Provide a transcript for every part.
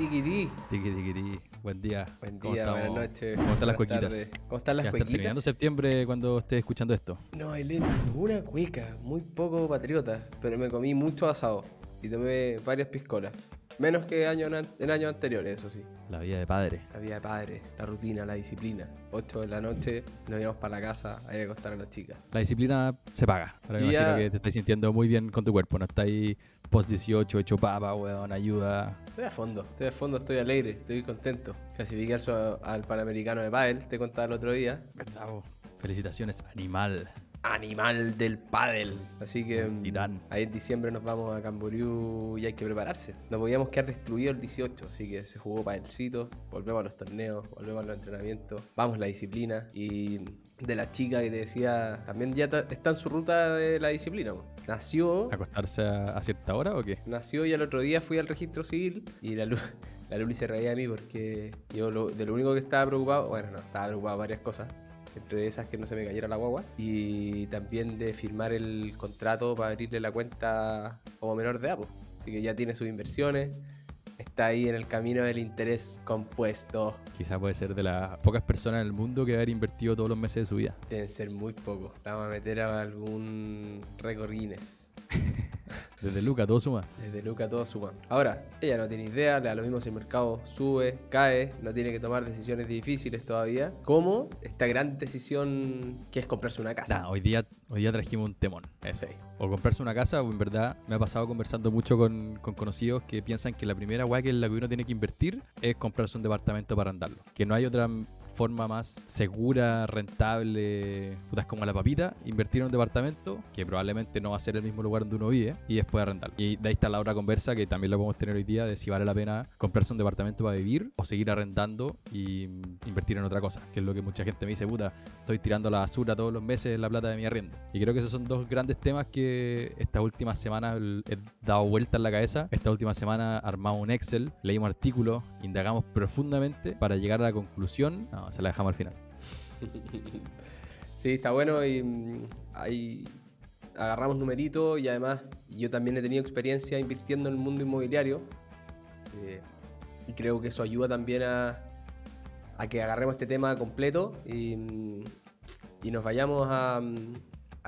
tiquití. Tiki, tiki, tiki. Buen día. Buen ¿Cómo día, estamos? buenas noches. ¿Cómo están las buenas cuequitas? tardes. ¿Cómo están las Ya está cuequitas? terminando septiembre cuando estés escuchando esto. No, Elena, ninguna cueca, muy poco patriota, pero me comí mucho asado y tomé varias piscolas. Menos que en años anteriores, eso sí. La vida de padre. La vida de padre, la rutina, la disciplina. 8 de la noche, nos íbamos para la casa, hay que acostar a las chicas. La disciplina se paga. Ahora me Y imagino ya- que te estás sintiendo muy bien con tu cuerpo. No estás ahí post 18, hecho papa, weón, ayuda. Estoy a fondo, estoy alegre, estoy contento. Clasifiqué al Panamericano de Pádel, te contaba el otro día. ¿Verdad, vos? Felicitaciones, animal. Animal del pádel. Así que Titán. ahí en diciembre nos vamos a Camboriú y hay que prepararse. No podíamos quedar destruidos el 18, así que se jugó padelcito, volvemos a los torneos, volvemos a los entrenamientos, vamos a la disciplina. Y de la chica que te decía, también ya está en su ruta de la disciplina. Po. ¿Acostarse a cierta hora o qué? Nació y al otro día fui al registro civil y la Luli se reía de mí porque yo de lo único que estaba preocupado, bueno, no, estaba preocupado de varias cosas. Entre esas que no se me cayera la guagua. Y también de firmar el contrato para abrirle la cuenta como menor de edad. Po. Así que ya tiene sus inversiones. Está ahí en el camino del interés compuesto. Quizás puede ser de las pocas personas en el mundo que haber invertido todos los meses de su vida. Deben ser muy pocos. La vamos a meter a algún récord Guinness. Desde Luca, todo suma. Desde Luca todo suma. Ahora, ella no tiene idea, le da lo mismo si el mercado sube, cae, no tiene que tomar decisiones difíciles todavía. Como esta gran decisión que es comprarse una casa. Nah, hoy día trajimos un temón. Sí. O comprarse una casa, o en verdad me ha pasado conversando mucho con conocidos que piensan que la primera weá que en la que uno tiene que invertir es comprarse un departamento para arrendarlo. Que no hay otra forma más segura, rentable, putas como la papita, invertir en un departamento que probablemente no va a ser el mismo lugar donde uno vive y después arrendarlo. Y de ahí está la otra conversa que también lo podemos tener hoy día de si vale la pena comprarse un departamento para vivir o seguir arrendando y invertir en otra cosa, que es lo que mucha gente me dice, puta, estoy tirando a la basura todos los meses la plata de mi arriendo. Y creo que esos son dos grandes temas que estas últimas semanas he dado vuelta en la cabeza. Esta última semana armamos un Excel, leímos artículos, indagamos profundamente para llegar a la conclusión. No, se la dejamos al final. Sí, está bueno y ahí agarramos numeritos y además yo también he tenido experiencia invirtiendo en el mundo inmobiliario y creo que eso ayuda también a que agarremos este tema completo y nos vayamos a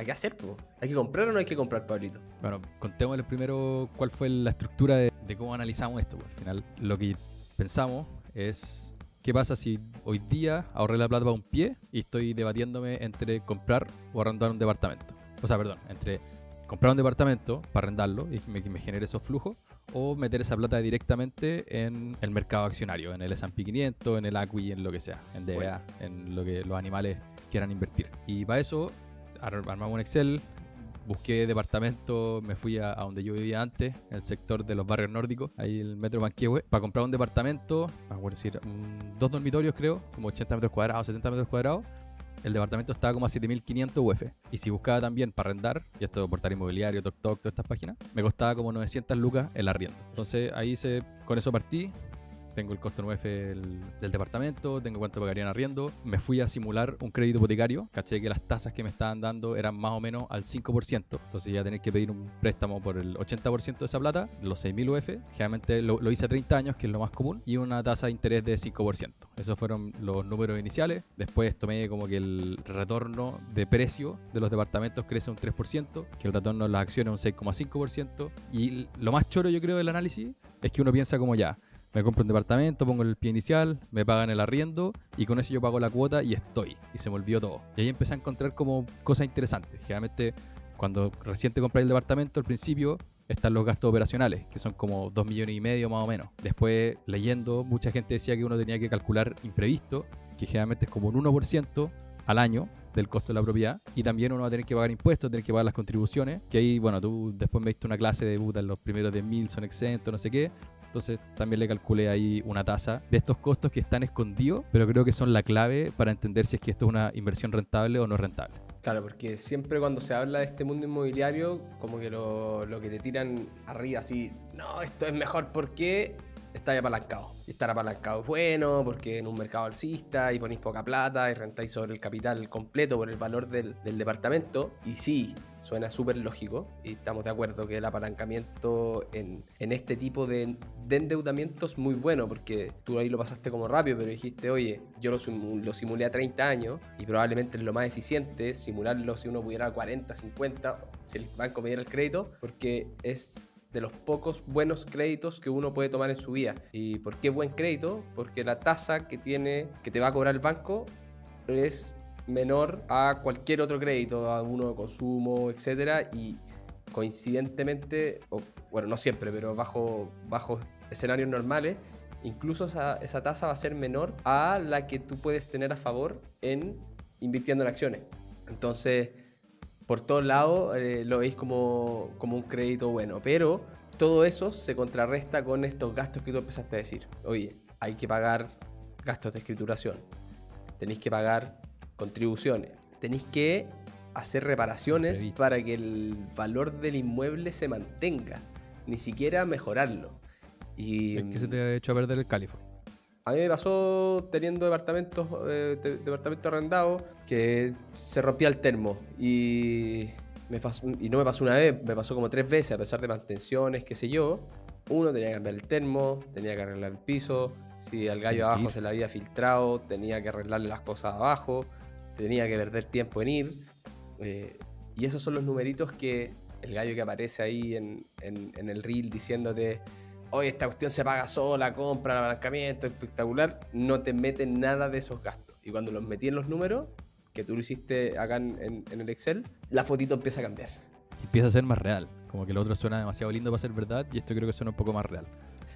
qué hacer, po. ¿Hay que comprar o no hay que comprar, Pablito? Bueno, contémosles primero cuál fue la estructura de cómo analizamos esto. Al final, lo que pensamos es qué pasa si hoy día ahorré la plata para un pie y estoy debatiéndome entre comprar o arrendar un departamento. O sea, perdón, entre comprar un departamento para arrendarlo y que me genere esos flujos o meter esa plata directamente en el mercado accionario, en el S&P 500, en el ACWI, en lo que sea, en DBA, en lo que los animales quieran invertir. Y para eso armamos un Excel, busqué departamento, me fui a donde yo vivía antes, en el sector de los barrios nórdicos, ahí el metro Manquehue, para comprar un departamento, vamos a decir, 2 dormitorios creo, como 80 metros cuadrados, 70 metros cuadrados. El departamento estaba como a 7.500 UF. Y si buscaba también para arrendar, y esto de portal inmobiliario, TokTok, todas estas páginas, me costaba como 900 lucas el arriendo. Entonces ahí con eso partí. Tengo el costo 9 del departamento, tengo cuánto pagaría en arriendo. Me fui a simular un crédito hipotecario. Caché que las tasas que me estaban dando eran más o menos al 5%. Entonces ya tenés que pedir un préstamo por el 80% de esa plata, los 6.000 UF. Generalmente lo hice a 30 años, que es lo más común, y una tasa de interés de 5%. Esos fueron los números iniciales. Después tomé como que el retorno de precio de los departamentos crece un 3%, que el retorno de las acciones un 6,5%. Y lo más choro yo creo del análisis es que uno piensa como ya, me compro un departamento, pongo el pie inicial, me pagan el arriendo y con eso yo pago la cuota y estoy. Y se me olvidó todo. Y ahí empecé a encontrar como cosas interesantes. Generalmente cuando recién te compras el departamento, al principio están los gastos operacionales, que son como 2,5 millones más o menos. Después, leyendo, mucha gente decía que uno tenía que calcular imprevisto, que generalmente es como un 1% al año del costo de la propiedad, y también uno va a tener que pagar impuestos, tener que pagar las contribuciones, que ahí, bueno, tú después me diste una clase de puta, los primeros 10.000 son exentos, no sé qué. Entonces también le calculé ahí una tasa de estos costos que están escondidos, pero creo que son la clave para entender si es que esto es una inversión rentable o no rentable. Claro, porque siempre cuando se habla de este mundo inmobiliario, como que lo que te tiran arriba así, no, esto es mejor, ¿por qué? estáis apalancado. Y estar apalancado es bueno porque en un mercado alcista y ponéis poca plata y rentáis sobre el capital completo por el valor del departamento. Y sí, suena súper lógico y estamos de acuerdo que el apalancamiento en este tipo de endeudamiento es muy bueno porque tú ahí lo pasaste como rápido, pero dijiste, oye, yo lo simulé a 30 años y probablemente es lo más eficiente simularlo si uno pudiera a 40, 50, si el banco me diera el crédito, porque es de los pocos buenos créditos que uno puede tomar en su vida. ¿Y por qué buen crédito? Porque la tasa que te va a cobrar el banco es menor a cualquier otro crédito, a uno de consumo, etcétera, y coincidentemente, bueno, no siempre, pero bajo escenarios normales, incluso esa tasa va a ser menor a la que tú puedes tener a favor en invirtiendo en acciones. Entonces, por todos lados lo veis como un crédito bueno, pero todo eso se contrarresta con estos gastos que tú empezaste a decir. Oye, hay que pagar gastos de escrituración, tenéis que pagar contribuciones, tenéis que hacer reparaciones para que el valor del inmueble se mantenga, ni siquiera mejorarlo. Y ¿Es que se te ha hecho a perder el California? a mí me pasó teniendo departamentos arrendados que se rompía el termo y no me pasó una vez, me pasó como 3 veces a pesar de mantenciones, qué sé yo. Uno tenía que cambiar el termo, tenía que arreglar el piso, si al gallo abajo se le había filtrado, tenía que arreglarle las cosas abajo, tenía que perder tiempo en ir. Y esos son los numeritos que el gallo que aparece ahí en el reel diciéndote, oye, esta cuestión se paga sola, compra, el apalancamiento, espectacular, no te meten nada de esos gastos. Y cuando los metí en los números, que tú lo hiciste acá en el Excel, la fotito empieza a cambiar. Empieza a ser más real. Como que lo otro suena demasiado lindo para ser verdad y esto creo que suena un poco más real.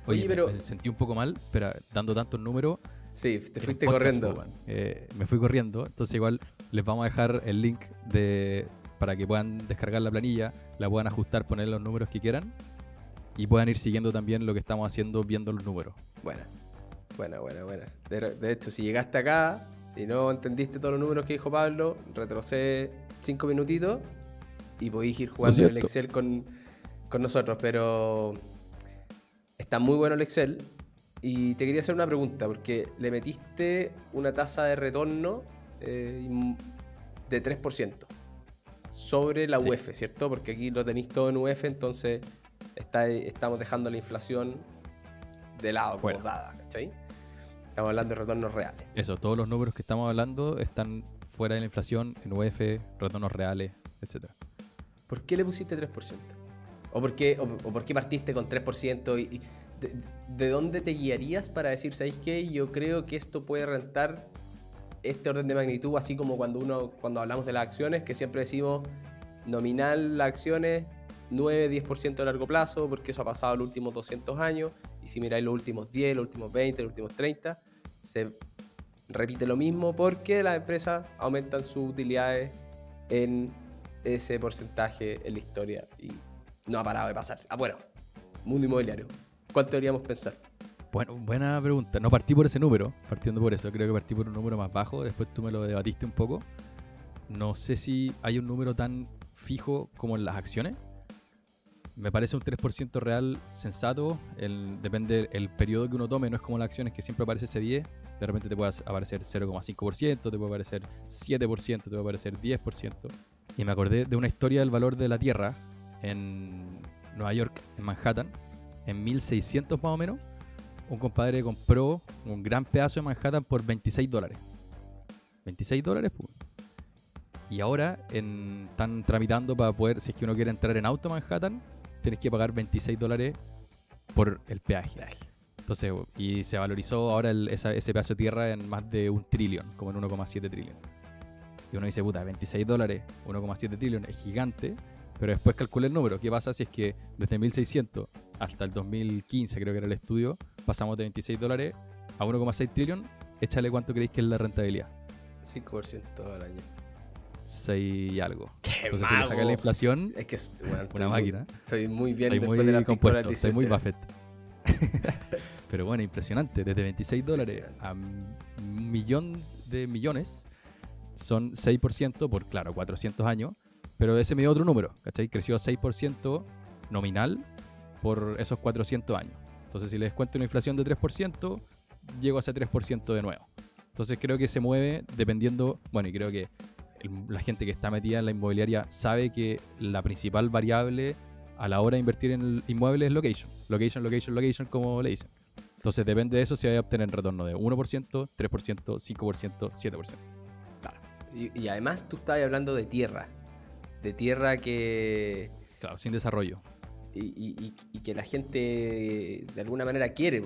Oye, pero me sentí un poco mal, pero dando tantos números. Sí, te fuiste corriendo. Me fui corriendo, entonces igual les vamos a dejar el link para que puedan descargar la planilla, la puedan ajustar, poner los números que quieran y puedan ir siguiendo también lo que estamos haciendo viendo los números. Buena. De hecho, si llegaste acá y no entendiste todos los números que dijo Pablo, retrocede 5 minutitos y podéis ir jugando en el Excel con nosotros, pero está muy bueno el Excel. Y te quería hacer una pregunta, porque le metiste una tasa de retorno de 3% sobre la UF, ¿cierto? Porque aquí lo tenéis todo en UF, entonces estamos dejando la inflación de lado, como dada, ¿cachai? Estamos hablando de retornos reales. Eso, todos los números que estamos hablando están fuera de la inflación, en UF, retornos reales, etc. ¿Por qué le pusiste 3%? ¿O por qué partiste con 3%? Y ¿de dónde te guiarías para decir, ¿sabéis qué? Yo creo que esto puede rentar este orden de magnitud, así como cuando hablamos de las acciones, que siempre decimos nominal las acciones 9-10% a largo plazo, porque eso ha pasado los últimos 200 años, y si miráis los últimos 10, los últimos 20, los últimos 30, se repite lo mismo porque las empresas aumentan sus utilidades en ese porcentaje en la historia y no ha parado de pasar. Bueno, mundo inmobiliario, ¿cuánto deberíamos pensar? Bueno, buena pregunta. No partí por ese número, partiendo por eso. Creo que partí por un número más bajo. Después tú me lo debatiste un poco. No sé si hay un número tan fijo como en las acciones. Me parece un 3% real sensato. Depende del periodo que uno tome. No es como las acciones que siempre aparece ese 10. De repente te puede aparecer 0,5%, te puede aparecer 7%, te puede aparecer 10%. Y me acordé de una historia del valor de la tierra en Nueva York, en Manhattan, en 1600 más o menos. Un compadre compró un gran pedazo de Manhattan por $26. $26, pues. Y ahora están tramitando para poder, si es que uno quiere entrar en auto a Manhattan, tienes que pagar $26 por el peaje. Entonces, y se valorizó ahora ese pedazo de tierra en más de $1 trillón, como en 1,7 trillón. Y uno dice, puta, $26, 1,7 trillón, es gigante. Pero después calculé el número. ¿Qué pasa si es que desde 1600 hasta el 2015, creo que era el estudio, pasamos de $26 a 1,6 trillón? Échale cuánto creéis que es la rentabilidad. 5% al año. 6 y algo. Entonces, mago! si le sacas la inflación, es que es una máquina. Estoy muy bien estoy después de la compuesto, 18. Soy muy Buffett. Pero bueno, impresionante. Desde $26 a 1.000.000 de millones son 6% por, claro, 400 años. Pero ese me dio otro número, ¿cachai? Creció 6% nominal por esos 400 años. Entonces, si le descuento una inflación de 3%, llego a ese 3% de nuevo. Entonces, creo que se mueve dependiendo, bueno, y creo que la gente que está metida en la inmobiliaria sabe que la principal variable a la hora de invertir en el inmueble es location. Location, location, location, como le dicen. Entonces, depende de eso si va a obtener retorno de 1%, 3%, 5%, 7%. Claro. Y además tú estabas hablando de tierra que... Claro, sin desarrollo. Y que la gente de alguna manera quiere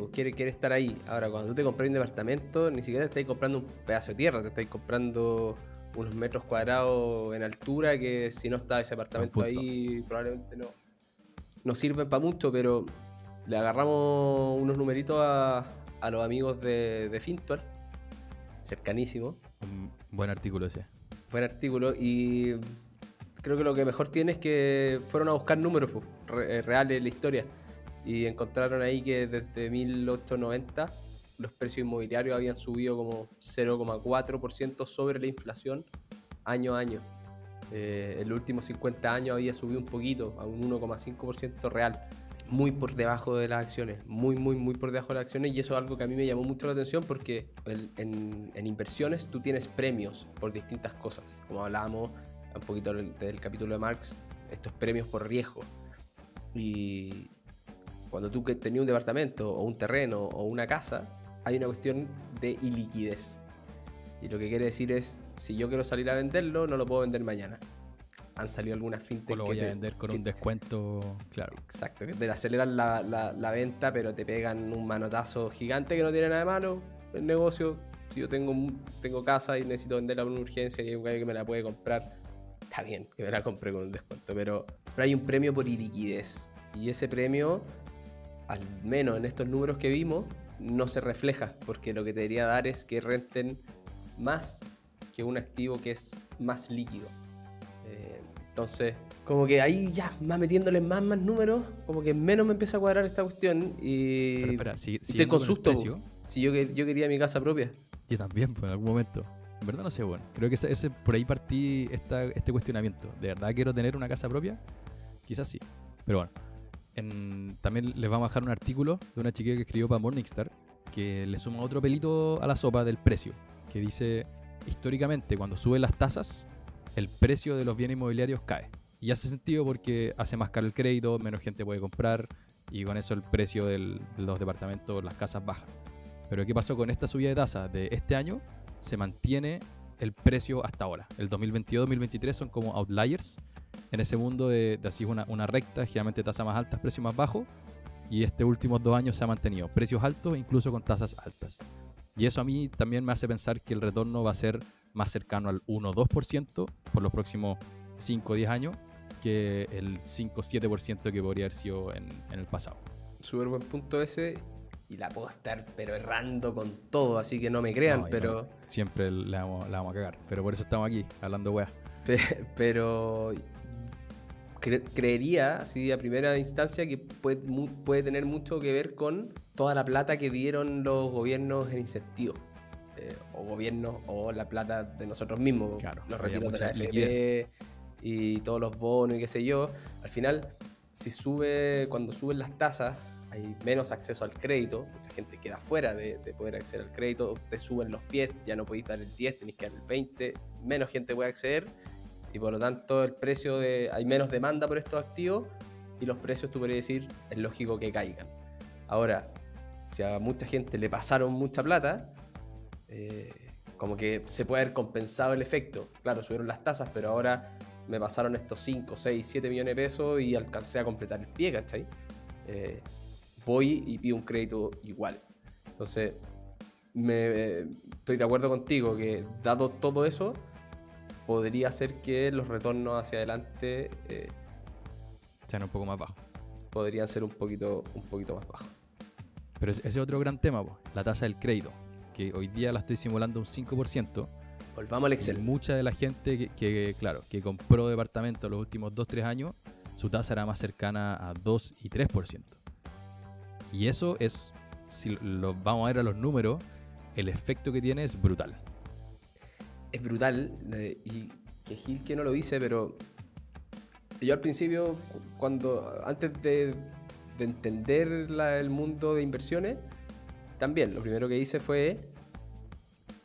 estar ahí. Ahora, cuando tú te compras un departamento, ni siquiera te estás comprando un pedazo de tierra, te estás comprando unos metros cuadrados en altura que si no está ese apartamento ahí probablemente no sirven para mucho, pero le agarramos unos numeritos a los amigos de Fintual, cercanísimo. Un buen artículo ese. Buen artículo, y creo que lo que mejor tiene es que fueron a buscar números reales en la historia y encontraron ahí que desde 1890 los precios inmobiliarios habían subido como 0,4% sobre la inflación año a año. En los últimos 50 años había subido un poquito, a un 1,5% real. Muy por debajo de las acciones, muy por debajo de las acciones, y eso es algo que a mí me llamó mucho la atención porque en inversiones tú tienes premios por distintas cosas, como hablábamos un poquito del capítulo de Marx, estos premios por riesgo. Y cuando tú tenías un departamento o un terreno o una casa, hay una cuestión de iliquidez. Y lo que quiere decir es, si yo quiero salir a venderlo, no lo puedo vender mañana. Han salido algunas fintech o lo voy a vender con un descuento, claro. Exacto, que te aceleran la venta, pero te pegan un manotazo gigante que no tiene nada de malo. El negocio, si yo tengo casa y necesito venderla por una urgencia y hay un gallo que me la puede comprar, está bien que me la compre con un descuento, pero hay un premio por iliquidez. Y ese premio, al menos en estos números que vimos, no se refleja, porque lo que te debería dar es que renten más que un activo que es más líquido. Entonces, como que ahí ya, más metiéndole más números, como que menos me empieza a cuadrar esta cuestión y... Pero espera, estoy con susto. Si yo quería mi casa propia. Yo también, pues en algún momento. En verdad no sé, bueno. Creo que ese por ahí partí este cuestionamiento. ¿De verdad quiero tener una casa propia? Quizás sí. Pero bueno. También les vamos a dejar un artículo de una chica que escribió para Morningstar que le suma otro pelito a la sopa del precio. Que dice, históricamente, cuando suben las tasas, el precio de los bienes inmobiliarios cae. Y hace sentido porque hace más caro el crédito, menos gente puede comprar y con eso el precio de los departamentos, las casas bajan. Pero ¿qué pasó con esta subida de tasas de este año? Se mantiene el precio hasta ahora. El 2022-2023 son como outliers en ese mundo de así una recta, generalmente tasas más altas, precios más bajos. Y estos últimos 2 años se ha mantenido precios altos, incluso con tasas altas. Y eso a mí también me hace pensar que el retorno va a ser más cercano al 1 o 2% por los próximos 5 o 10 años que el 5 o 7% que podría haber sido en el pasado. Súper buen punto ese, y la puedo estar pero errando con todo, así que no me crean, no, pero... No, siempre la vamos a cagar, pero por eso estamos aquí, hablando weas. Pero creería, así a primera instancia, que puede tener mucho que ver con toda la plata que dieron los gobiernos en incentivos. O gobiernos, o la plata de nosotros mismos, claro, los retiros de la AFP y todos los bonos y qué sé yo. Al final, cuando suben las tasas, hay menos acceso al crédito, mucha gente queda fuera de poder acceder al crédito, te suben los pies, ya no podéis dar el 10, tenéis que dar el 20, menos gente puede acceder y por lo tanto hay menos demanda por estos activos y los precios, tú podrías decir, es lógico que caigan. Ahora, si a mucha gente le pasaron mucha plata, como que se puede haber compensado el efecto. Claro, subieron las tasas, pero ahora me pasaron estos 5, 6, 7 millones de pesos y alcancé a completar el pie, ¿cachai? Voy y pido un crédito igual. Entonces, estoy de acuerdo contigo que dado todo eso, podría ser que los retornos hacia adelante sean un poco más bajos. Podrían ser un poquito más bajos. Pero ese es otro gran tema, la tasa del crédito, que hoy día la estoy simulando un 5%. Volvamos al Excel. Mucha de la gente que compró departamento los últimos 2-3 años, su tasa era más cercana a 2 y 3%. Y eso es, si lo vamos a ver a los números, el efecto que tiene es brutal. Es brutal, y que Gil que no lo dice, pero yo al principio, antes de de entender el mundo de inversiones, también lo primero que hice fue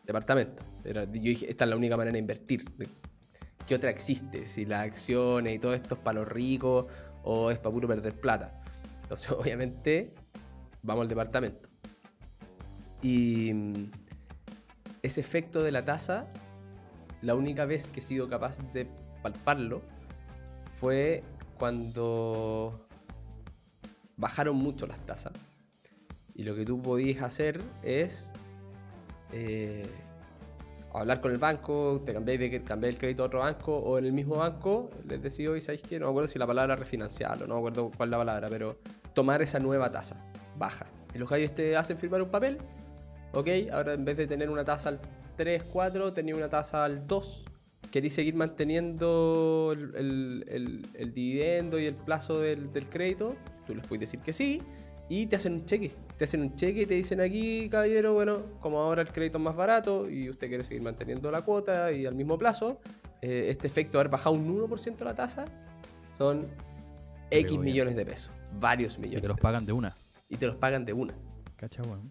departamento. Yo dije, esta es la única manera de invertir. ¿Qué otra existe? Si las acciones y todo esto es para los ricos o es para puro perder plata. Entonces, obviamente, vamos al departamento. Y ese efecto de la tasa, la única vez que he sido capaz de palparlo fue cuando bajaron mucho las tasas. Y lo que tú podías hacer es hablar con el banco, te cambiáis el crédito a otro banco, o en el mismo banco les decís, oye, ¿sabéis qué? No me acuerdo si la palabra refinanciar o no me acuerdo cuál es la palabra, pero tomar esa nueva tasa baja. Y los gallos te hacen firmar un papel, ok, ahora en vez de tener una tasa al 3, 4, tenía una tasa al 2. ¿Queréis seguir manteniendo el dividendo y el plazo del crédito? Tú les puedes decir que sí y te hacen un cheque. Te hacen un cheque y te dicen aquí, caballero, bueno, como ahora el crédito es más barato y usted quiere seguir manteniendo la cuota y al mismo plazo, este efecto de haber bajado un 1% la tasa son X millones de pesos. Varios millones. Y te los pagan de una. Y te los pagan de una. Cacha, bueno.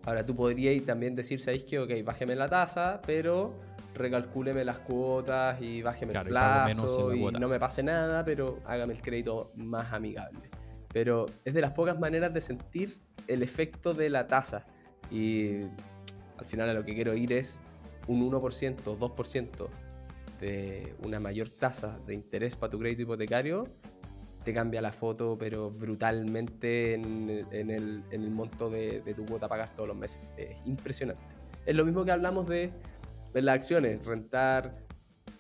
Ahora tú podrías también decir, ¿sabéis qué? Ok, bájeme la tasa, pero recalcúleme las cuotas y bájeme el plazo y no me pase nada, pero hágame el crédito más amigable. Pero es de las pocas maneras de sentir el efecto de la tasa. Y al final a lo que quiero ir es un 1%, 2% de una mayor tasa de interés para tu crédito hipotecario te cambia la foto, pero brutalmente en el monto de tu cuota a pagar todos los meses. Es impresionante. Es lo mismo que hablamos de las acciones, rentar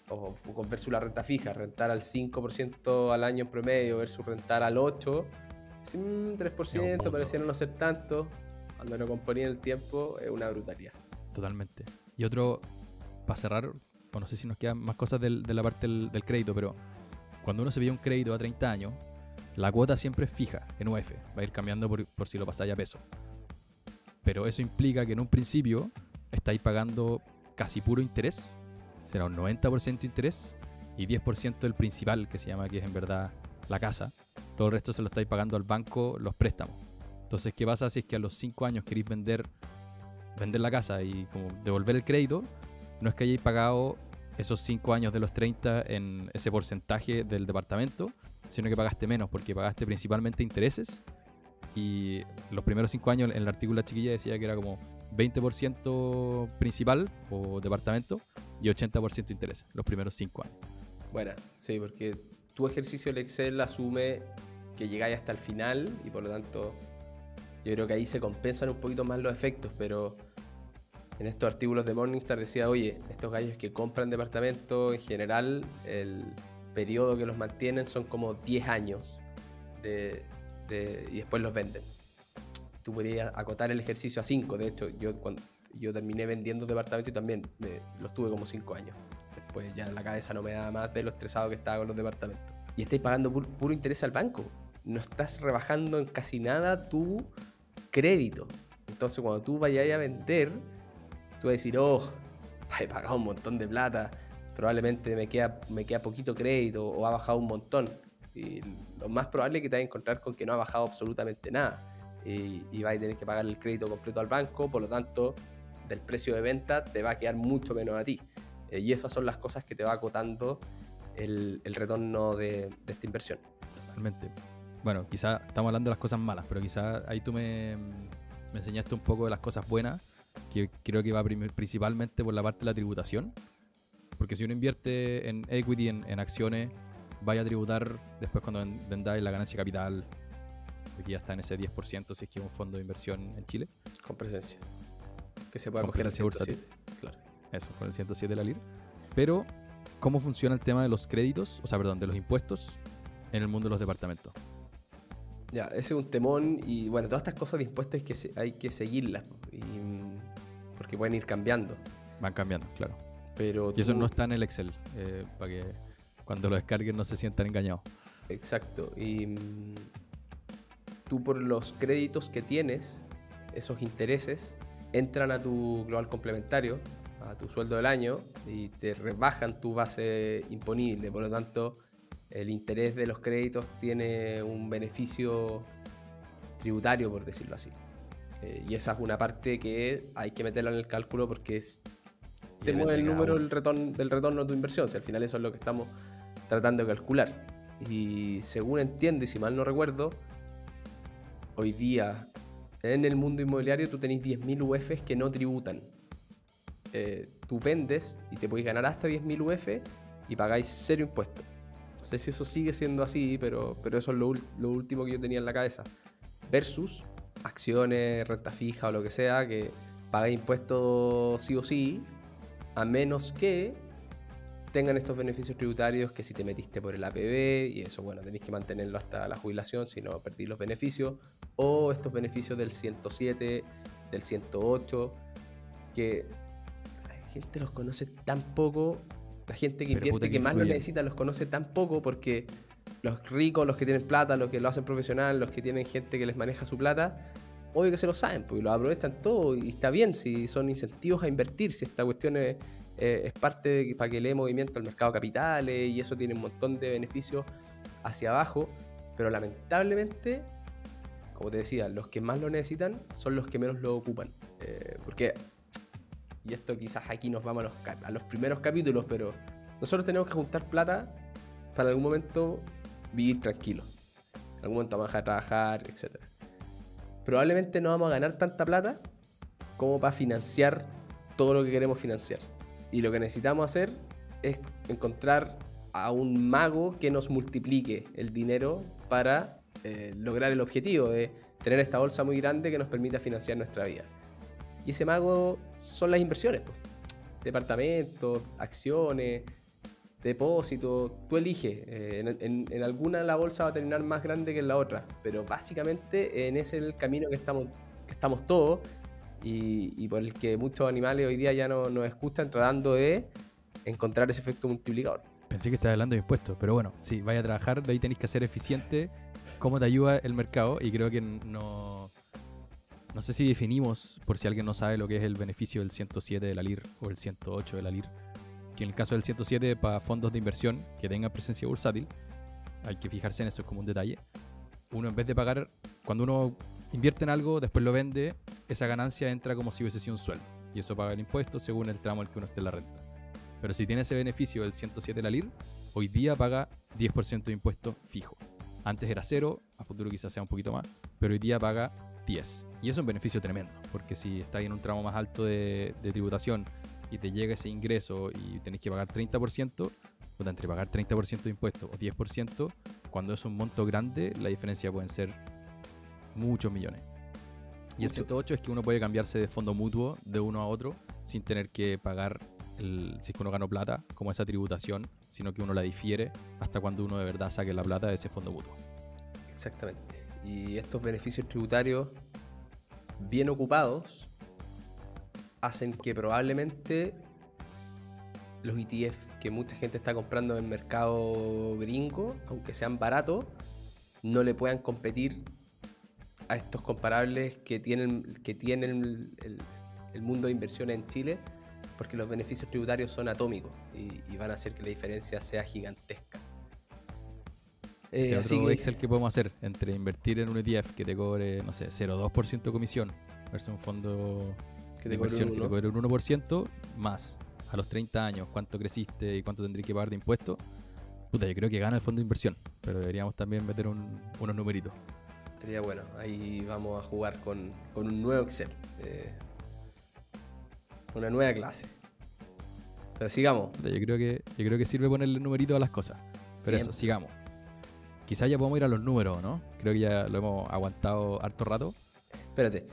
o versus la renta fija, rentar al 5% al año en promedio versus rentar al 8%, 3% pareciera no ser tanto. Cuando lo componía en el tiempo es una brutalidad. Totalmente. Y otro, para cerrar, o no sé si nos quedan más cosas de la parte del crédito, pero cuando uno se pide un crédito a 30 años, la cuota siempre es fija en UF, va a ir cambiando por si lo pasáis a peso. Pero eso implica que en un principio estáis pagando casi puro interés, será un 90% interés y 10% del principal, que se llama, que es en verdad la casa. Todo el resto se lo estáis pagando al banco, los préstamos. Entonces, ¿qué pasa si es que a los 5 años queréis vender la casa y como devolver el crédito? No es que hayáis pagado esos 5 años de los 30 en ese porcentaje del departamento, sino que pagaste menos porque pagaste principalmente intereses. Y los primeros 5 años, en el artículo la chiquilla decía que era como 20% principal o departamento y 80% interés los primeros 5 años. Bueno, sí, porque tu ejercicio del Excel asume que llegáis hasta el final y por lo tanto yo creo que ahí se compensan un poquito más los efectos, pero en estos artículos de Morningstar decía, oye, estos gallos que compran departamentos en general, el periodo que los mantienen son como 10 años y después los venden. Tú podrías acotar el ejercicio a 5. De hecho, yo terminé vendiendo departamentos y también los tuve como 5 años. Después ya la cabeza no me da más de lo estresado que estaba con los departamentos. Y estáis pagando puro interés al banco. No estás rebajando en casi nada tu crédito. Entonces cuando tú vayas a vender, tú vas a decir, oh, he pagado un montón de plata, probablemente me queda poquito crédito o ha bajado un montón. Y lo más probable es que te vas a encontrar con que no ha bajado absolutamente nada. Y vas a tener que pagar el crédito completo al banco, por lo tanto, del precio de venta te va a quedar mucho menos a ti. Y esas son las cosas que te va acotando el retorno de esta inversión. Totalmente. Bueno, quizá estamos hablando de las cosas malas, pero quizá ahí tú me enseñaste un poco de las cosas buenas, que creo que va principalmente por la parte de la tributación. Porque si uno invierte en equity, en acciones, vaya a tributar después cuando vendáis la ganancia capital, que ya está en ese 10% si es que es un fondo de inversión en Chile. Con presencia. Que se pueda coger el 107. Claro. Eso, con el 107 de la LIR. Pero, ¿cómo funciona el tema de los créditos, de los impuestos en el mundo de los departamentos? Ya, ese es un temón y bueno, todas estas cosas de impuestos hay que seguirlas porque pueden ir cambiando. Van cambiando, claro. Pero y eso no está en el Excel, para que cuando lo descarguen no se sientan engañados. Exacto. Y tú por los créditos que tienes, esos intereses, entran a tu global complementario, a tu sueldo del año y te rebajan tu base imponible. Por lo tanto, el interés de los créditos tiene un beneficio tributario, por decirlo así. Y esa es una parte que hay que meterla en el cálculo porque te mueve el número del retorno de tu inversión. Si al final eso es lo que estamos tratando de calcular. Y según entiendo, y si mal no recuerdo, hoy día en el mundo inmobiliario tú tenés 10.000 UFs que no tributan. Tú vendes y te podés ganar hasta 10.000 UF y pagáis 0 impuestos. No sé si eso sigue siendo así, pero eso es lo último que yo tenía en la cabeza. Versus acciones, renta fija o lo que sea, que pagáis impuestos sí o sí, a menos que tengan estos beneficios tributarios que si te metiste por el APB, y eso, bueno, tenéis que mantenerlo hasta la jubilación, si no perdís los beneficios, o estos beneficios del 107, del 108, que la gente los conoce tan poco, la gente que invierte, que más lo necesita, los conoce tan poco, porque los ricos, los que tienen plata, los que lo hacen profesional, los que tienen gente que les maneja su plata, obvio que se lo saben, pues lo aprovechan todo, y está bien, si son incentivos a invertir, si esta cuestión es parte de para que le dé movimiento al mercado de capitales, y eso tiene un montón de beneficios hacia abajo, pero lamentablemente, como te decía, los que más lo necesitan son los que menos lo ocupan, porque, y esto quizás aquí nos vamos a los primeros capítulos, pero nosotros tenemos que juntar plata para en algún momento vivir tranquilos, en algún momento vamos a dejar de trabajar, etc. Probablemente no vamos a ganar tanta plata como para financiar todo lo que queremos financiar. Y lo que necesitamos hacer es encontrar a un mago que nos multiplique el dinero para lograr el objetivo de tener esta bolsa muy grande que nos permita financiar nuestra vida. Y ese mago son las inversiones, pues. Departamentos, acciones, depósitos, tú eliges. En alguna la bolsa va a terminar más grande que en la otra, pero básicamente en ese es el camino que estamos todos. Y por el que muchos animales hoy día ya no nos escuchan, tratando de encontrar ese efecto multiplicador. Pensé que estabas hablando de impuestos, pero bueno, sí, vaya a trabajar, de ahí tenéis que ser eficiente, cómo te ayuda el mercado, y creo que no sé si definimos, por si alguien no sabe lo que es el beneficio del 107 de la LIR o el 108 de la LIR, que en el caso del 107 para fondos de inversión que tengan presencia bursátil, hay que fijarse en eso, es como un detalle. Uno, en vez de pagar, cuando uno invierte en algo, después lo vende, esa ganancia entra como si hubiese sido un sueldo, y eso paga el impuesto según el tramo al que uno esté en la renta. Pero si tiene ese beneficio del 107 de la LIR, hoy día paga 10% de impuesto fijo. Antes era 0, a futuro quizás sea un poquito más, pero hoy día paga 10. Y eso es un beneficio tremendo, porque si estás en un tramo más alto de tributación y te llega ese ingreso y tenés que pagar 30%, o entre pagar 30% de impuestos o 10%, cuando es un monto grande, la diferencia pueden ser muchos millones. Y el 108 es que uno puede cambiarse de fondo mutuo de uno a otro sin tener que pagar, si es que uno ganó plata, como esa tributación, sino que uno la difiere hasta cuando uno de verdad saque la plata de ese fondo mutuo. Exactamente. Y estos beneficios tributarios bien ocupados hacen que probablemente los ETF que mucha gente está comprando en el mercado gringo, aunque sean baratos, no le puedan competir a estos comparables que tienen el mundo de inversiones en Chile, porque los beneficios tributarios son atómicos y van a hacer que la diferencia sea gigantesca. Ese otro Excel que podemos hacer entre invertir en un ETF que te cobre, no sé, 0,2% de comisión versus un fondo de inversión que te cobre un 1%, más a los 30 años cuánto creciste y cuánto tendrías que pagar de impuestos. Puta, yo creo que gana el fondo de inversión, pero deberíamos también meter unos numeritos. Sería bueno, ahí vamos a jugar con un nuevo Excel, una nueva clase. Pero sigamos. Yo creo que sirve ponerle numerito a las cosas. Pero siempre. Eso, sigamos. Quizás ya podemos ir a los números, ¿no? Creo que ya lo hemos aguantado harto rato. Espérate.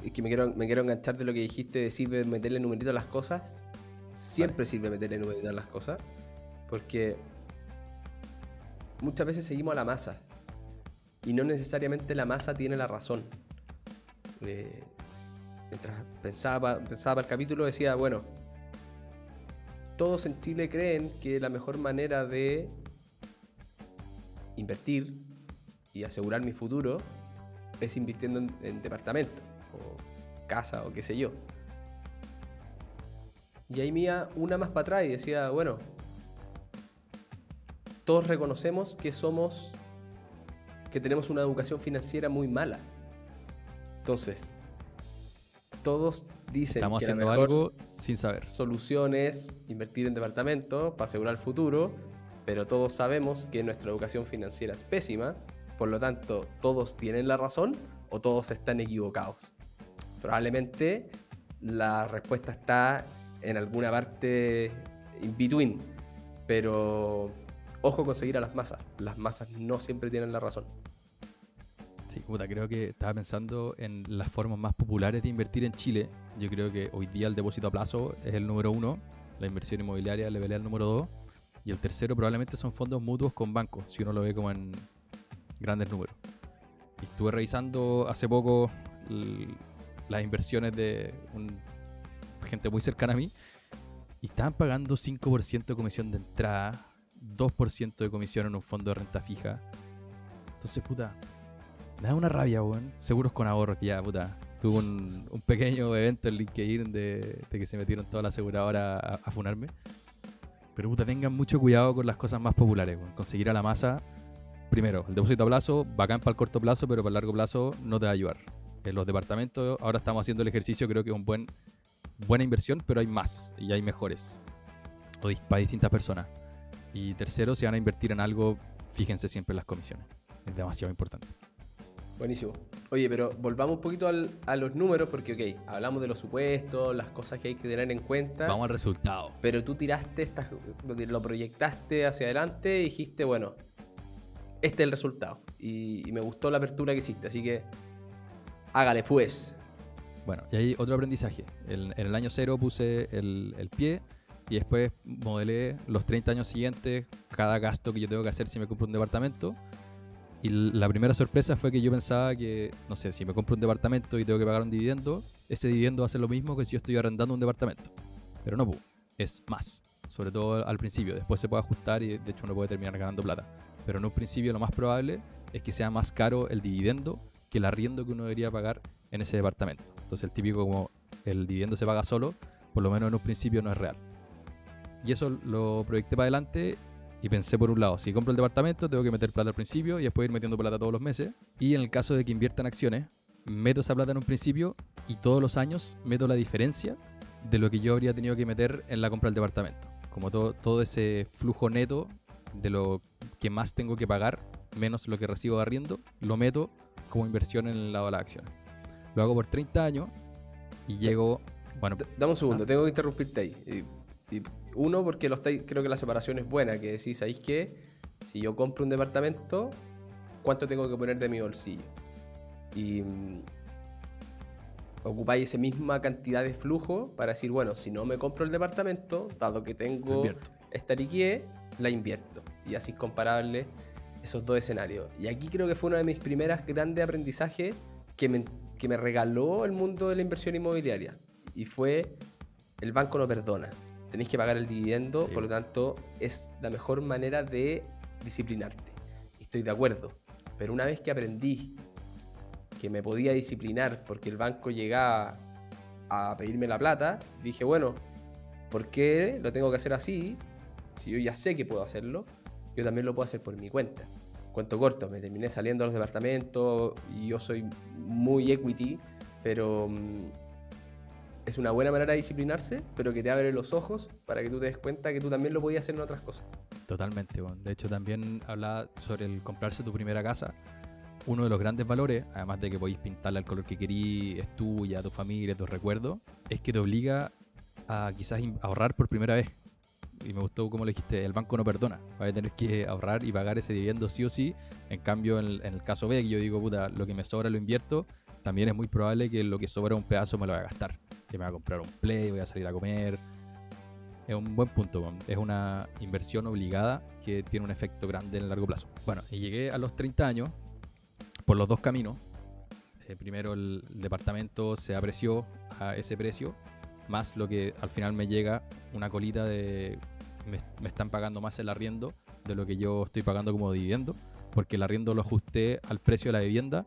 Es que me quiero enganchar de lo que dijiste de sirve meterle numerito a las cosas. Siempre sirve meterle numerito a las cosas. Porque muchas veces seguimos a la masa. Y no necesariamente la masa tiene la razón. Mientras pensaba para el capítulo decía, bueno, todos en Chile creen que la mejor manera de invertir y asegurar mi futuro es invirtiendo en departamento o casa o qué sé yo. Y ahí me iba una más para atrás y decía, bueno, todos reconocemos que que tenemos una educación financiera muy mala. Entonces, todos dicen Estamos que la haciendo mejor algo sin saber. solución es invertir en departamento para asegurar el futuro, pero todos sabemos que nuestra educación financiera es pésima, por lo tanto, todos tienen la razón o todos están equivocados. Probablemente la respuesta está en alguna parte in between, pero ojo con seguir a las masas. Las masas no siempre tienen la razón. Sí, puta, creo que estaba pensando en las formas más populares de invertir en Chile. Yo creo que hoy día el depósito a plazo es el número 1, la inversión inmobiliaria le pelea el número 2, y el tercero probablemente son fondos mutuos con bancos, si uno lo ve como en grandes números. Y estuve revisando hace poco las inversiones de gente muy cercana a mí, y estaban pagando 5% de comisión de entrada, 2% de comisión en un fondo de renta fija. Entonces, puta, me da una rabia, weón. Seguros con ahorro, que ya, puta, tuvo un pequeño evento en LinkedIn de que se metieron toda la aseguradora a funarme. Pero, puta, tengan mucho cuidado con las cosas más populares, weón. Conseguir a la masa, primero, el depósito a plazo, bacán para el corto plazo, pero para el largo plazo no te va a ayudar. En los departamentos, ahora estamos haciendo el ejercicio, creo que es buena inversión, pero hay más y hay mejores para distintas personas. Y tercero, si van a invertir en algo, fíjense siempre en las comisiones. Es demasiado importante. Buenísimo. Oye, pero volvamos un poquito a los números, porque, ok, hablamos de los supuestos, las cosas que hay que tener en cuenta. Vamos al resultado. Pero tú tiraste, lo proyectaste hacia adelante y dijiste, bueno, este es el resultado. Y me gustó la apertura que hiciste, así que hágale pues. Bueno, y hay otro aprendizaje. En el año 0 puse el pie y después modelé los 30 años siguientes, cada gasto que yo tengo que hacer si me compro un departamento. Y la primera sorpresa fue que yo pensaba que, no sé, si me compro un departamento y tengo que pagar un dividendo, ese dividendo va a ser lo mismo que si yo estoy arrendando un departamento. Pero no, es más. Sobre todo al principio. Después se puede ajustar y de hecho uno puede terminar ganando plata. Pero en un principio lo más probable es que sea más caro el dividendo que el arriendo que uno debería pagar en ese departamento. Entonces el típico, como el dividendo se paga solo, por lo menos en un principio no es real. Y eso lo proyecté para adelante y pensé, por un lado, si compro el departamento tengo que meter plata al principio y después ir metiendo plata todos los meses. Y en el caso de que invierta en acciones, meto esa plata en un principio y todos los años meto la diferencia de lo que yo habría tenido que meter en la compra del departamento. Como todo ese flujo neto de lo que más tengo que pagar, menos lo que recibo de arriendo, lo meto como inversión en el lado de las acciones. Lo hago por 30 años y llego... Bueno, dame un segundo, tengo que interrumpirte ahí. Uno, porque creo que la separación es buena, que decís, ¿sabéis qué? Si yo compro un departamento, ¿cuánto tengo que poner de mi bolsillo? Y ocupáis esa misma cantidad de flujo para decir, bueno, si no me compro el departamento, dado que tengo esta liquidez, la invierto. Y así es comparable esos dos escenarios. Y aquí creo que fue una de mis primeras grandes aprendizajes que me regaló el mundo de la inversión inmobiliaria. Y fue, el banco no perdona. Tenéis que pagar el dividendo, sí. Por lo tanto, es la mejor manera de disciplinarte. Y estoy de acuerdo. Pero una vez que aprendí que me podía disciplinar porque el banco llegaba a pedirme la plata, dije, bueno, ¿por qué lo tengo que hacer así? Si yo ya sé que puedo hacerlo, yo también lo puedo hacer por mi cuenta. Cuento corto, me terminé saliendo a los departamentos y yo soy muy equity, pero es una buena manera de disciplinarse, pero que te abre los ojos para que tú te des cuenta que tú también lo podías hacer en otras cosas. Totalmente, bueno. De hecho también hablaba sobre el comprarse tu primera casa. Uno de los grandes valores, además de que podéis pintarla al color que querís, es tuya, tu familia, tus recuerdos, es que te obliga a quizás ahorrar por primera vez. Y me gustó como lo dijiste, el banco no perdona. Vas a tener que ahorrar y pagar ese dividendo sí o sí. En cambio, en el caso B, que yo digo, puta, lo que me sobra lo invierto, también es muy probable que lo que sobra un pedazo me lo vaya a gastar. Que me voy a comprar un Play, voy a salir a comer. Es un buen punto, es una inversión obligada que tiene un efecto grande en el largo plazo. Bueno, y llegué a los 30 años por los dos caminos. Primero el departamento se apreció a ese precio, más lo que al final me llega una colita de me están pagando más el arriendo de lo que yo estoy pagando como dividendo, porque el arriendo lo ajusté al precio de la vivienda,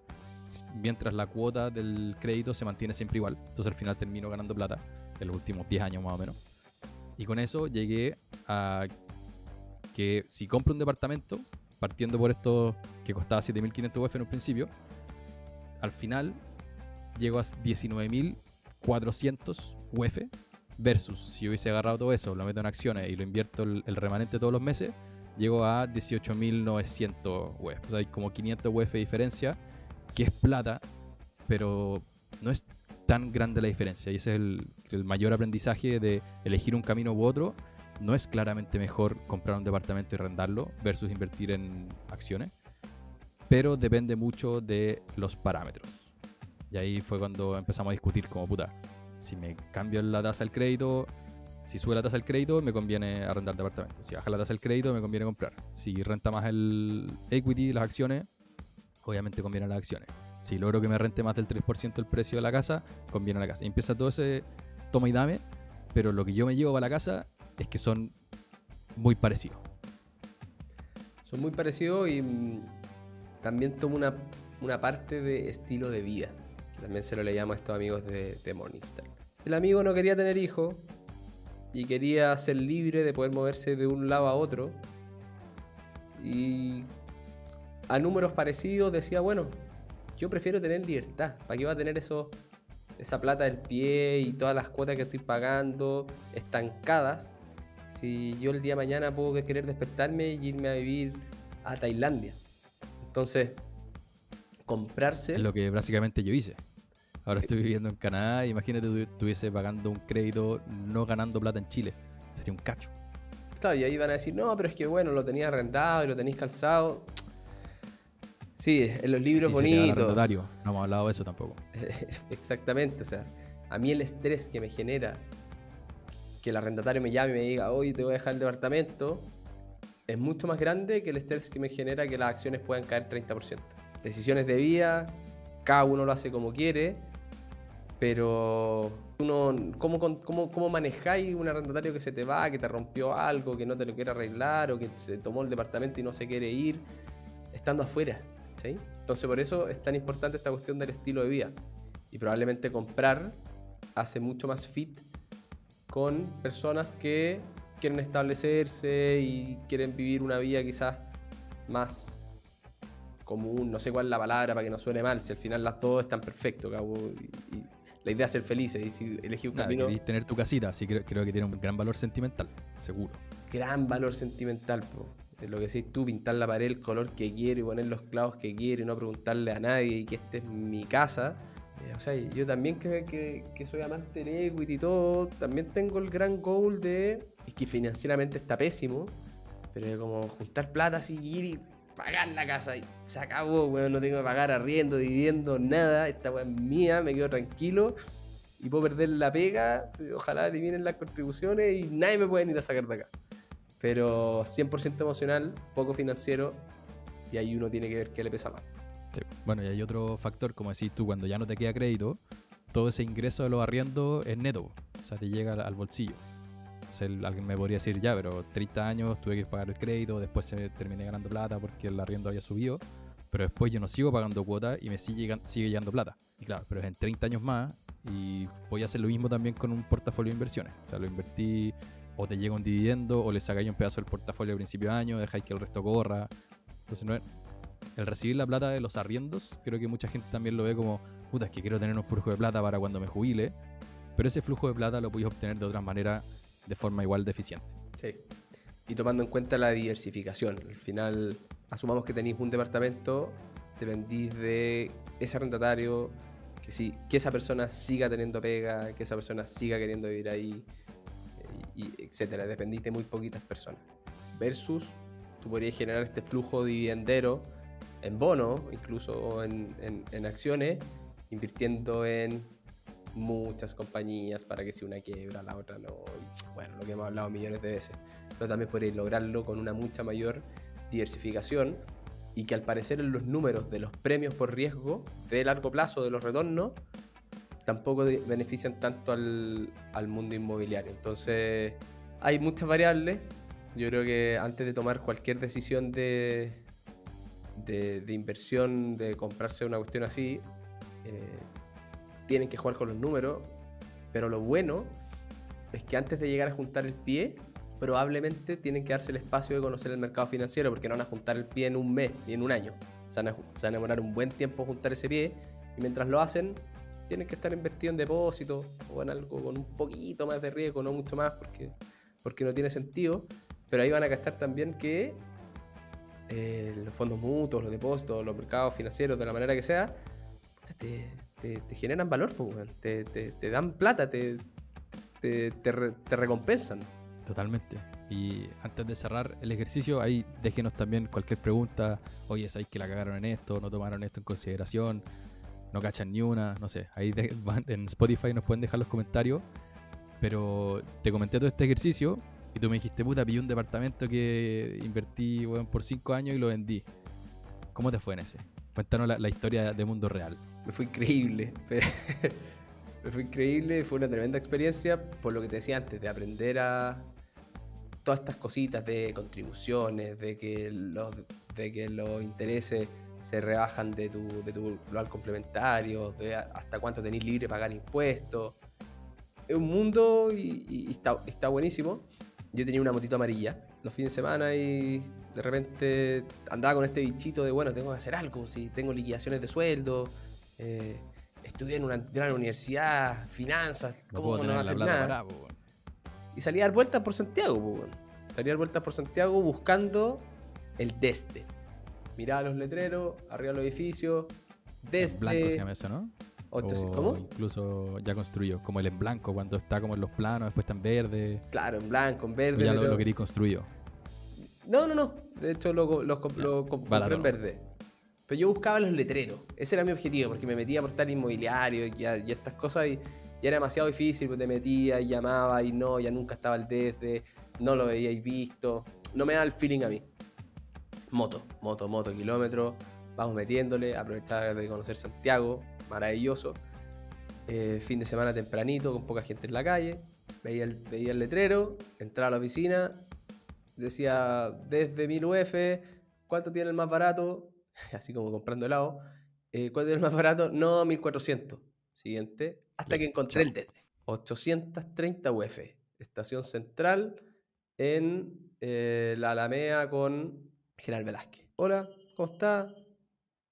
mientras la cuota del crédito se mantiene siempre igual. Entonces al final termino ganando plata en los últimos 10 años más o menos. Y con eso llegué a que si compro un departamento, partiendo por esto que costaba 7.500 UF en un principio, al final llego a 19.400 UF versus si yo hubiese agarrado todo eso, lo meto en acciones y lo invierto el remanente todos los meses, llego a 18.900 UF. O sea, hay como 500 UF de diferencia, que es plata, pero no es tan grande la diferencia. Y ese es el mayor aprendizaje de elegir un camino u otro. No es claramente mejor comprar un departamento y arrendarlo versus invertir en acciones, pero depende mucho de los parámetros. Y ahí fue cuando empezamos a discutir como puta, si me cambio la tasa del crédito, si sube la tasa del crédito me conviene arrendar departamento, si baja la tasa del crédito me conviene comprar, si renta más el equity, las acciones, obviamente conviene las acciones, si logro que me rente más del 3% el precio de la casa, conviene la casa. Y empieza todo ese toma y dame, pero lo que yo me llevo para la casa es que son muy parecidos. Son muy parecidos y también tomo una parte de estilo de vida, que también se lo le llamo a estos amigos de Morningstar. El amigo no quería tener hijos y quería ser libre de poder moverse de un lado a otro. Y a números parecidos decía, bueno, yo prefiero tener libertad. ¿Para qué va a tener esa plata del pie y todas las cuotas que estoy pagando estancadas? Si yo el día de mañana puedo querer despertarme y irme a vivir a Tailandia. Entonces, comprarse... Es lo que básicamente yo hice. Ahora estoy viviendo en Canadá. Imagínate que estuviese pagando un crédito no ganando plata en Chile. Sería un cacho. Claro, y ahí van a decir, no, pero es que bueno, lo tenías arrendado y lo tenéis calzado. Sí, en los libros bonitos. No hemos hablado de eso tampoco. Exactamente, o sea, a mí el estrés que me genera que el arrendatario me llame y me diga, oye, te voy a dejar el departamento, es mucho más grande que el estrés que me genera que las acciones puedan caer 30%. Decisiones de vida, cada uno lo hace como quiere, pero ¿cómo manejáis un arrendatario que se te va, que te rompió algo, que no te lo quiere arreglar o que se tomó el departamento y no se quiere ir, estando afuera? ¿Sí? Entonces por eso es tan importante esta cuestión del estilo de vida. Y probablemente comprar hace mucho más fit con personas que quieren establecerse y quieren vivir una vida quizás más común, no sé cuál es la palabra para que no suene mal, si al final las dos están perfectos, y la idea es ser felices, y si elegís un camino... Querés tener tu casita, así creo que tiene un gran valor sentimental, seguro. Gran valor sentimental, po. Es lo que decís tú, pintar la pared el color que quiero y poner los clavos que quiero y no preguntarle a nadie y que esta es mi casa. O sea, yo también que soy amante del equity y todo, también tengo el gran goal de... Es que financieramente está pésimo, pero de como juntar plata, seguir y pagar la casa y se acabó, weón, no tengo que pagar arriendo, dividendo, nada, esta weón es mía, me quedo tranquilo y puedo perder la pega, ojalá eliminen las contribuciones y nadie me puede ir a sacar de acá. Pero 100% emocional, poco financiero, y ahí uno tiene que ver qué le pesa más. Sí. Bueno, y hay otro factor, como decís tú, cuando ya no te queda crédito, todo ese ingreso de los arriendos es neto, o sea, te llega al bolsillo. O sea, alguien me podría decir, ya, pero 30 años tuve que pagar el crédito, después terminé ganando plata porque el arriendo había subido, pero después yo no sigo pagando cuotas y me sigue llegando plata. Y claro, pero es en 30 años más y voy a hacer lo mismo también con un portafolio de inversiones. O sea, lo invertí, o te llega un dividendo, o le sacáis un pedazo del portafolio al principio de año, dejáis que el resto corra. Entonces, no es... El recibir la plata de los arriendos, creo que mucha gente también lo ve como, puta, es que quiero tener un flujo de plata para cuando me jubile, pero ese flujo de plata lo podéis obtener de otras maneras de forma igual de eficiente. Sí. Y tomando en cuenta la diversificación. Al final, asumamos que tenéis un departamento, dependís de ese arrendatario, que esa persona siga teniendo pega, que esa persona siga queriendo vivir ahí, y etcétera. Dependís de muy poquitas personas. Versus, tú podrías generar este flujo dividendero en bonos, incluso en acciones, invirtiendo en muchas compañías para que si una quiebra, la otra no. Y, bueno, lo que hemos hablado millones de veces. Pero también podréis lograrlo con una mucha mayor diversificación y que al parecer en los números de los premios por riesgo de largo plazo de los retornos tampoco benefician tanto al mundo inmobiliario. Entonces hay muchas variables. Yo creo que antes de tomar cualquier decisión de inversión, de comprarse una cuestión así, tienen que jugar con los números, pero lo bueno es que antes de llegar a juntar el pie, probablemente tienen que darse el espacio de conocer el mercado financiero, porque no van a juntar el pie en un mes ni en un año. Se van a demorar un buen tiempo juntar ese pie, y mientras lo hacen, tienen que estar invertidos en depósitos o en algo con un poquito más de riesgo, no mucho más, porque no tiene sentido. Pero ahí van a gastar también que los fondos mutuos, los depósitos, los mercados financieros, de la manera que sea, te generan valor, te dan plata, te recompensan. Totalmente. Y antes de cerrar el ejercicio, ahí déjenos también cualquier pregunta. Oye, ¿sabéis que la cagaron en esto? ¿No tomaron esto en consideración? ¿No cachan ni una? No sé. Ahí en Spotify nos pueden dejar los comentarios. Pero te comenté todo este ejercicio y tú me dijiste, puta, pillé un departamento que invertí, weón, por 5 años y lo vendí. ¿Cómo te fue en ese? Cuéntanos la historia de mundo real. Me fue increíble. Me fue increíble, fue una tremenda experiencia, por lo que te decía antes, de aprender a todas estas cositas de contribuciones, de que los intereses se rebajan de tu global complementario, de hasta cuánto tenés libre pagar impuestos. Es un mundo y está buenísimo. Yo tenía una motito amarilla los fines de semana y de repente andaba con este bichito de, bueno, tengo que hacer algo, si tengo liquidaciones de sueldo, estudié en una gran universidad, finanzas, ¿cómo no hacer nada? Y salí a dar vueltas por Santiago, salí a dar vueltas por Santiago buscando el desde. Miraba los letreros, arriba los edificios, desde... En blanco se llama eso, ¿no? ¿Cómo? Incluso ya construido, como el en blanco, cuando está como en los planos, después está en verde. Claro, en blanco, en verde. Ya lo querí construido. No. De hecho, lo compré en verde. Pero yo buscaba los letreros. Ese era mi objetivo, porque me metía a portal inmobiliario y estas cosas y era demasiado difícil, porque te metía y llamaba y no, ya nunca estaba el desde, no lo veíais visto. No me da el feeling a mí. Moto, kilómetros. Vamos metiéndole, aprovechar de conocer Santiago, maravilloso. Fin de semana tempranito, con poca gente en la calle. Veía el letrero, entraba a la oficina, decía desde 1000 UF, ¿cuánto tiene el más barato? Así como comprando helado. ¿Cuánto tiene el más barato? No, 1400. Siguiente. Hasta que encontré el desde. 830 UF. Estación central en la Alameda con General Velázquez. Hola, ¿cómo está?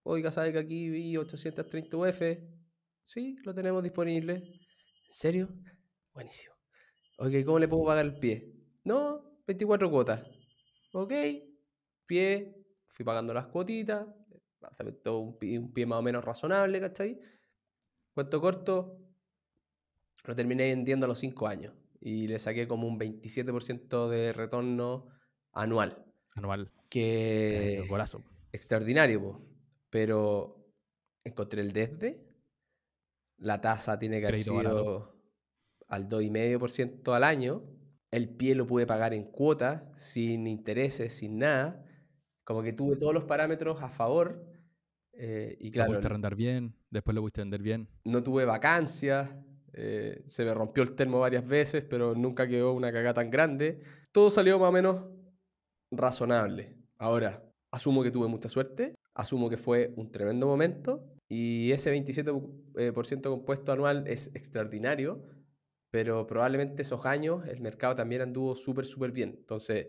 Oiga, ¿sabe que aquí vi 830 UF? Sí, lo tenemos disponible. ¿En serio? Buenísimo. Ok, ¿cómo le puedo pagar el pie? No, 24 cuotas. Ok, pie, fui pagando las cuotitas, todo un pie más o menos razonable, ¿cachai? Cuento corto, lo terminé vendiendo a los 5 años y le saqué como un 27% de retorno anual. Que golazo. Extraordinario, po. Pero encontré el desde. La tasa tiene que haber sido al 2,5% al año. El pie lo pude pagar en cuotas, sin intereses, sin nada. Como que tuve todos los parámetros a favor. Y claro, lo pudiste arrendar bien, después lo pudiste vender bien. No tuve vacancias. Se me rompió el termo varias veces, pero nunca quedó una cagada tan grande. Todo salió más o menos razonable. Ahora, asumo que tuve mucha suerte. Asumo que fue un tremendo momento. Y ese 27% compuesto anual es extraordinario. Pero probablemente esos años el mercado también anduvo súper bien. Entonces,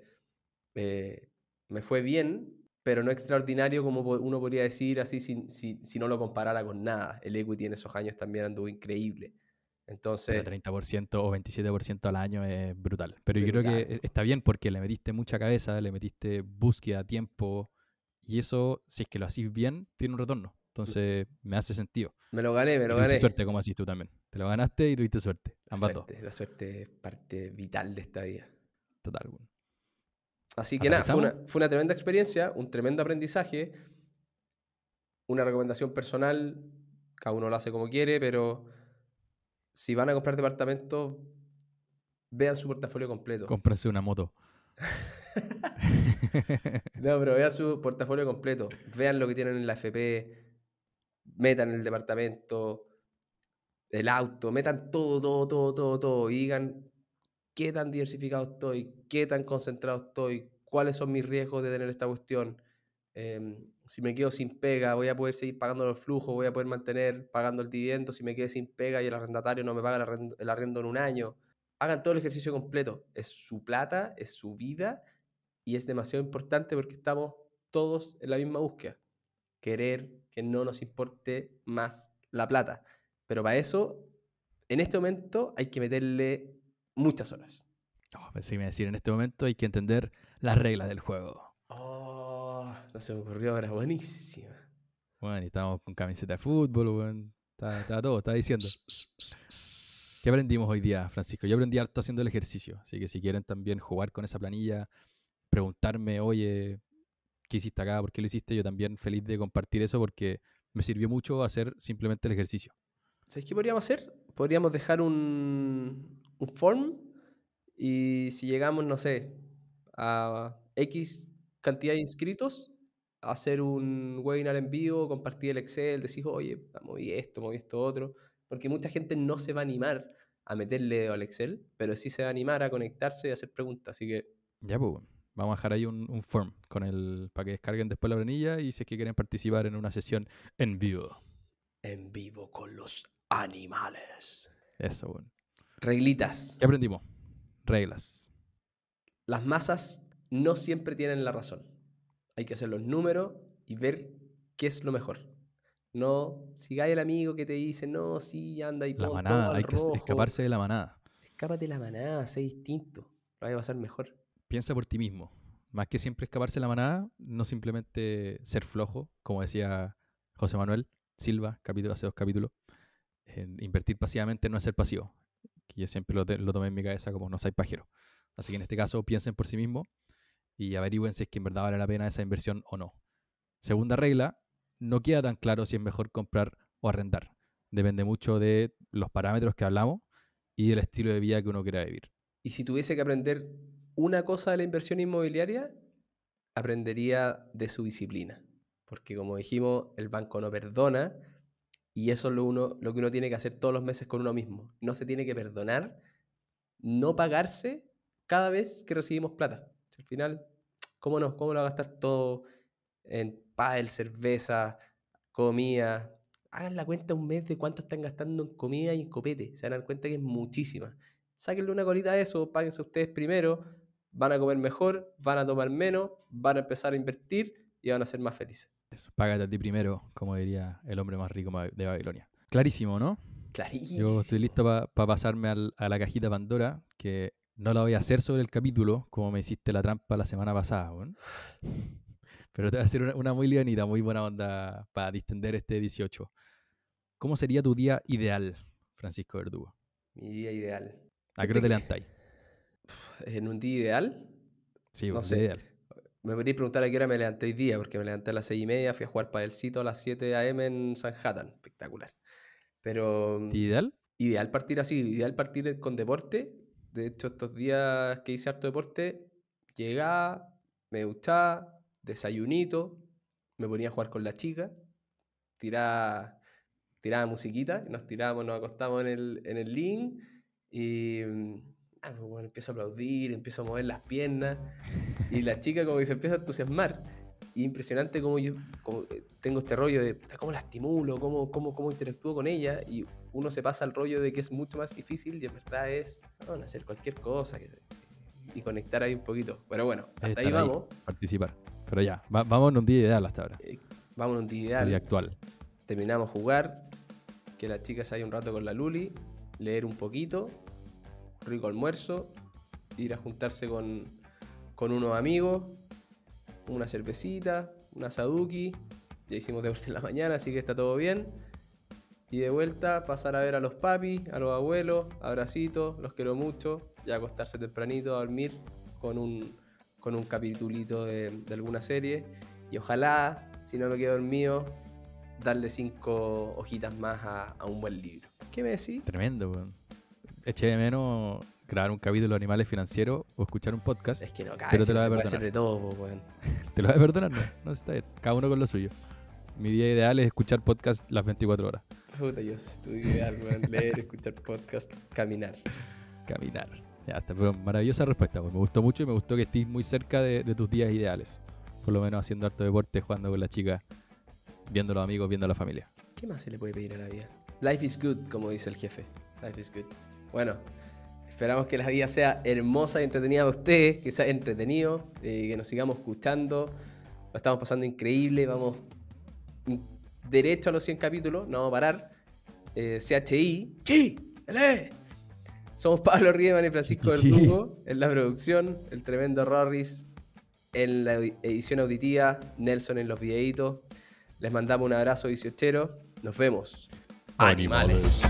me fue bien, pero no extraordinario como uno podría decir así si no lo comparara con nada. El equity en esos años también anduvo increíble. Entonces, pero 30% o 27% al año es brutal. Pero yo creo que está bien porque le metiste mucha cabeza, le metiste búsqueda, tiempo, y eso, si es que lo hacís bien, tiene un retorno. Entonces, me hace sentido. Me lo gané. Tuviste suerte, como así tú también. Te lo ganaste y tuviste suerte. Ambas dos. La suerte es parte vital de esta vida. Total, bueno. Así que nada, fue una tremenda experiencia, un tremendo aprendizaje, una recomendación personal, cada uno lo hace como quiere, pero si van a comprar departamentos, vean su portafolio completo. Cómprense una moto. No, pero vean su portafolio completo, vean lo que tienen en la FP, metan el departamento, el auto, metan todo, y digan qué tan diversificado estoy, qué tan concentrado estoy, cuáles son mis riesgos de tener esta cuestión. Si me quedo sin pega, voy a poder seguir pagando los flujos, voy a poder mantener pagando el dividendo. Si me quedé sin pega y el arrendatario no me paga el arriendo en un año. hagan todo el ejercicio completo. Es su plata, es su vida y es demasiado importante porque estamos todos en la misma búsqueda. Querer que no nos importe más la plata. Pero para eso, en este momento, hay que meterle muchas horas. No, pensé que me iba a decir, en este momento hay que entender las reglas del juego. Oh, no se me ocurrió ahora. Buenísima. Bueno, y estábamos con camiseta de fútbol, bueno, estaba todo, estaba diciendo. ¿Qué aprendimos hoy día, Francisco? Yo aprendí harto haciendo el ejercicio, así que si quieren también jugar con esa planilla, preguntarme, oye, ¿qué hiciste acá? ¿Por qué lo hiciste? Yo también feliz de compartir eso porque me sirvió mucho hacer simplemente el ejercicio. ¿Sabes qué podríamos hacer? Podríamos dejar un form y si llegamos, no sé, a X cantidad de inscritos, hacer un webinar en vivo, compartir el Excel, decir, oye, moví esto otro, porque mucha gente no se va a animar a meterle al Excel, pero sí se va a animar a conectarse y hacer preguntas, así que... Ya, pues, vamos a dejar ahí un form para que descarguen después la planilla y si es que quieren participar en una sesión en vivo. En vivo con los animales. Eso, bueno. Reglitas. ¿Qué aprendimos? Reglas. Las masas no siempre tienen la razón. Hay que hacer los números y ver qué es lo mejor. No sigáis al amigo que te dice, no, sí, anda y La pon manada, todo al hay que rojo. escaparse de la manada. Escápate de la manada, sé distinto. Lo vas a pasar mejor. Piensa por ti mismo. Más que siempre escaparse de la manada, no simplemente ser flojo, como decía José Manuel Silva, hace 2 capítulos. Invertir pasivamente no es ser pasivo. Que yo siempre lo tomé en mi cabeza como no soy pajero. Así que en este caso piensen por sí mismos y averigüen si es que en verdad vale la pena esa inversión o no. Segunda regla, no queda tan claro si es mejor comprar o arrendar. Depende mucho de los parámetros que hablamos y del estilo de vida que uno quiera vivir. Y si tuviese que aprender una cosa de la inversión inmobiliaria, aprendería de su disciplina. Porque como dijimos, el banco no perdona y eso es lo que uno tiene que hacer todos los meses con uno mismo. No se tiene que perdonar, no pagarse cada vez que recibimos plata. Al final, ¿cómo no? ¿Cómo lo va a gastar todo en pádel, cerveza, comida? Hagan la cuenta un mes de cuánto están gastando en comida y en copete. Se van a dar cuenta que es muchísima. Sáquenle una colita a eso, páguense ustedes primero, van a comer mejor, van a tomar menos, van a empezar a invertir y van a ser más felices. Eso, págate a ti primero, como diría el hombre más rico de Babilonia. Clarísimo, ¿no? Clarísimo. Yo estoy listo para pasarme a la cajita Pandora, que no la voy a hacer sobre el capítulo, como me hiciste la trampa la semana pasada, ¿bueno? Pero te voy a hacer una muy livianita, muy buena onda para distender este 18. ¿Cómo sería tu día ideal, Francisco Verdugo? Mi día ideal. ¿A qué hora te levantáis? ¿En un día ideal? Sí, No bueno, sé. ideal. Me podríais preguntar a qué hora me levanté hoy día, porque me levanté a las 6:30, fui a jugar padelcito a las 7 a.m. en Sanhattan. Espectacular. Pero ¿Día ideal? ideal partir así, ideal partir con deporte. De hecho, estos días que hice harto deporte, llegaba, me duchaba, desayunito, me ponía a jugar con la chica, tiraba musiquita, nos tirábamos, nos acostamos en el link y pues bueno, empiezo a aplaudir, empiezo a mover las piernas y la chica como que se empieza a entusiasmar. Y impresionante como yo tengo este rollo de cómo la estimulo, cómo interactúo con ella y uno se pasa al rollo de que es mucho más difícil y en verdad es hacer cualquier cosa y conectar ahí un poquito. Pero bueno, hasta ahí vamos. Participar. Pero ya, vamos en un día ideal hasta ahora. Vamos en un día ideal. El día actual. Terminamos jugar, que la chica se vaya un rato con la Luli, leer un poquito, rico almuerzo, ir a juntarse con unos amigos, una cervecita, una saduki, ya hicimos deporte en la mañana, así que está todo bien. Y de vuelta pasar a ver a los papis, a los abuelos, abracitos, los quiero mucho, y acostarse tempranito a dormir con un capitulito de alguna serie. Y ojalá, si no me quedo dormido, darle 5 hojitas más a un buen libro. ¿Qué me decís? Tremendo, weón. Eché de menos grabar un capítulo de Animales Financieros o escuchar un podcast. Es que no cae, pero te lo se voy a puede perdonar. hacer de todo, weón. ¿Te lo voy a perdonar? No, está bien. Cada uno con lo suyo. Mi día ideal es escuchar podcast las 24 horas. Puta, yo sé tu ideal, weón. Leer, escuchar podcast, caminar. Caminar. Ya está, pero maravillosa respuesta, weón. Me gustó mucho y me gustó que estés muy cerca de tus días ideales. Por lo menos haciendo harto deporte, jugando con la chica, viendo a los amigos, viendo a la familia. ¿Qué más se le puede pedir a la vida? Life is good, como dice el jefe. Life is good. Bueno, Esperamos que la vida sea hermosa y entretenida para ustedes, que sea entretenido, que nos sigamos escuchando. Lo estamos pasando increíble, vamos derecho a los 100 capítulos, no vamos a parar. CHI, somos Pablo Riemann y Francisco Verdugo en la producción, el tremendo Rorris en la edición auditiva, Nelson en los videitos. Les mandamos un abrazo 18. Nos vemos. Animales.